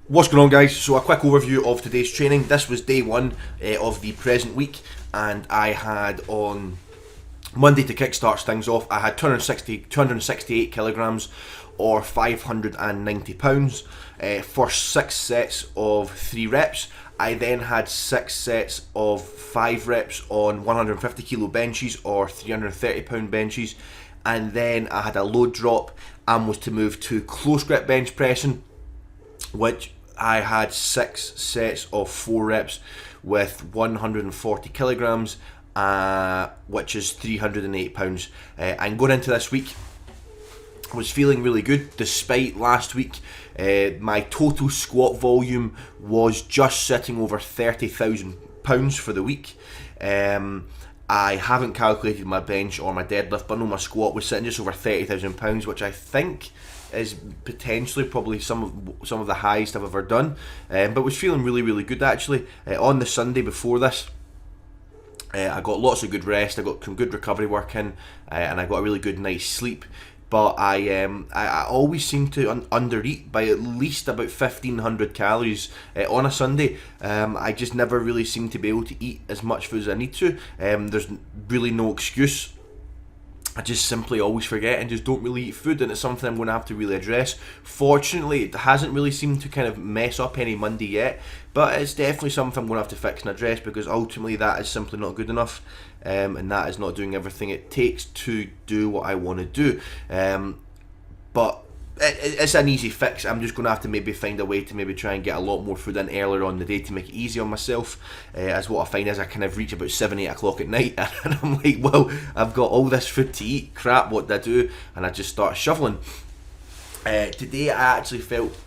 What's going on, guys? So a quick overview of today's training. This was day one of the present week, and I had on Monday to kickstart things off, I had 268 kilograms or 590 pounds for 6 sets of 3 reps. I then had 6 sets of 5 reps on 150 kilo benches or 330 pound benches, and then I had a load drop and was to move to close grip bench pressing, which I had 6 sets of 4 reps with 140 kilograms, which is 308 pounds. And going into this week, I was feeling really good despite last week. My total squat volume was just sitting over 30,000 pounds for the week. I haven't calculated my bench or my deadlift, but I know my squat was sitting just over 30,000 pounds, which I think is potentially probably some of the highest I've ever done. But was feeling really good actually. On the Sunday before this, I got lots of good rest, I got some good recovery work in, and I got a really good night's sleep. But I always seem to undereat by at least about 1,500 calories on a Sunday. I just never really seem to be able to eat as much food as I need to. There's really no excuse. I just simply always forget and just don't really eat food, and it's something I'm going to have to really address. Fortunately, it hasn't really seemed to kind of mess up any Monday yet, but it's definitely something I'm going to have to fix and address, because ultimately that is simply not good enough, and that is not doing everything it takes to do what I want to do. But it's an easy fix. I'm just going to have to maybe find a way to maybe try and get a lot more food in earlier on the day to make it easy on myself. As what I find is I kind of reach about 7-8 o'clock at night and I'm like, well, I've got all this food to eat, crap, what do I do? And I just start shoveling. Today I actually felt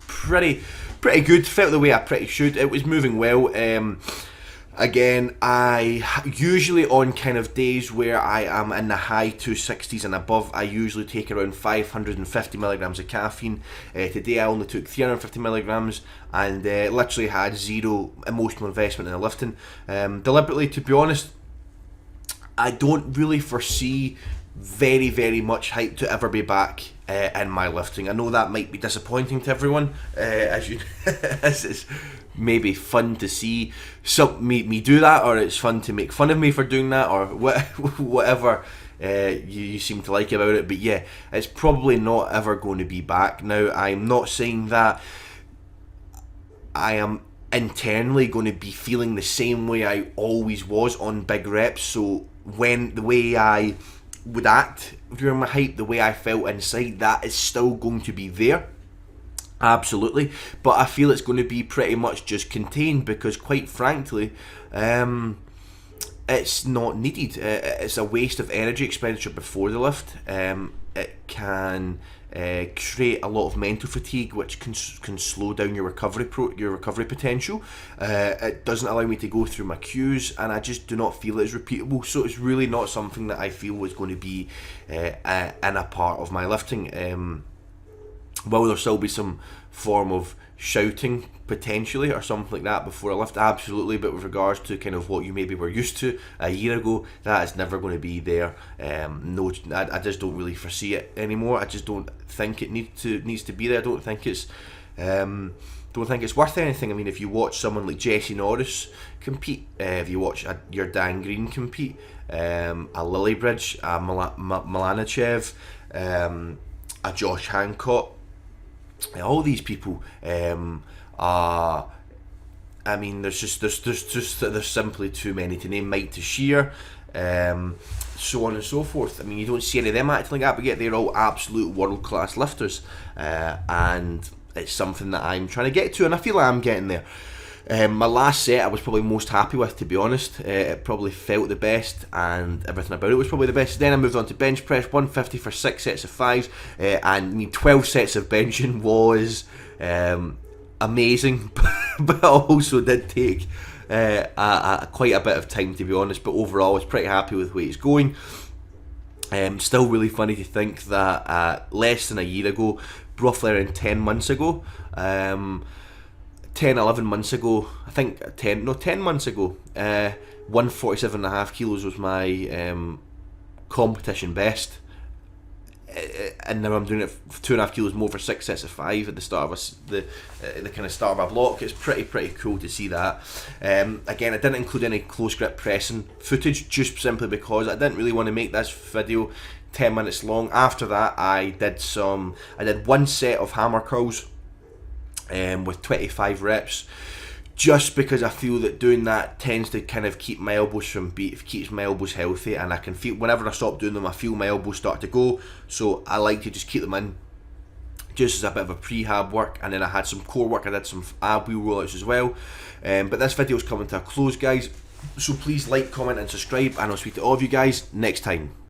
pretty good, felt the way I pretty should. It was moving well. Again, I usually on kind of days where I am in the high 260s and above, I usually take around 550 milligrams of caffeine. Today I only took 350 milligrams and literally had zero emotional investment in the lifting. Deliberately, to be honest, I don't really foresee very much hype to ever be back in my lifting. I know that might be disappointing to everyone, as you it's maybe fun to see me do that, or it's fun to make fun of me for doing that, or whatever you seem to like about it. But yeah, it's probably not ever going to be back. Now, I'm not saying that I am internally going to be feeling the same way I always was on big reps. So when the way I would act during my hype, the way I felt inside, that is still going to be there, absolutely, but I feel it's going to be pretty much just contained, because quite frankly, it's not needed. It's a waste of energy expenditure before the lift. It can create a lot of mental fatigue, which can slow down your recovery potential. It doesn't allow me to go through my cues, and I just do not feel it is repeatable. So it's really not something that I feel is going to be in a part of my lifting. Will there still be some form of shouting potentially or something like that before a lift? Absolutely, but with regards to kind of what you maybe were used to a year ago, that is never going to be there. No, I just don't really foresee it anymore. I just don't think it needs to be there. I don't think it's worth anything. I mean, if you watch someone like Jesse Norris compete, if you watch your Dan Green compete, a Lilliebridge, a Milanachev, a Josh Hancock, all these people are, I mean, there's simply too many to name. Mike Teixeira, so on and so forth. I mean, you don't see any of them acting like that, but yet they're all absolute world class lifters, and it's something that I'm trying to get to, and I feel like I'm getting there. My last set I was probably most happy with, to be honest. It probably felt the best, and everything about it was probably the best. Then I moved on to bench press, 150 for 6 sets of 5s, and 12 sets of benching was amazing, but it also did take quite a bit of time, to be honest. But overall, I was pretty happy with the way it's going. Still really funny to think that less than a year ago, roughly around 10 months ago, 11 months ago, I think 10 months ago, 147.5 kilos was my competition best. and now I'm doing it for 2.5 kilos more for 6 sets of 5 at the start of the kind of start of a block. It's pretty cool to see that. Again, I didn't include any close grip pressing footage, just simply because I didn't really want to make this video 10 minutes long. After that, I did one set of hammer curls with 25 reps, just because I feel that doing that tends to kind of keep my elbows keeps my elbows healthy, and I can feel whenever I stop doing them, I feel my elbows start to go. So I like to just keep them in, just as a bit of a prehab work. And then I had some core work. I did some ab wheel rollouts as well. But this video is coming to a close, guys. So please like, comment, and subscribe, and I'll speak to all of you guys next time.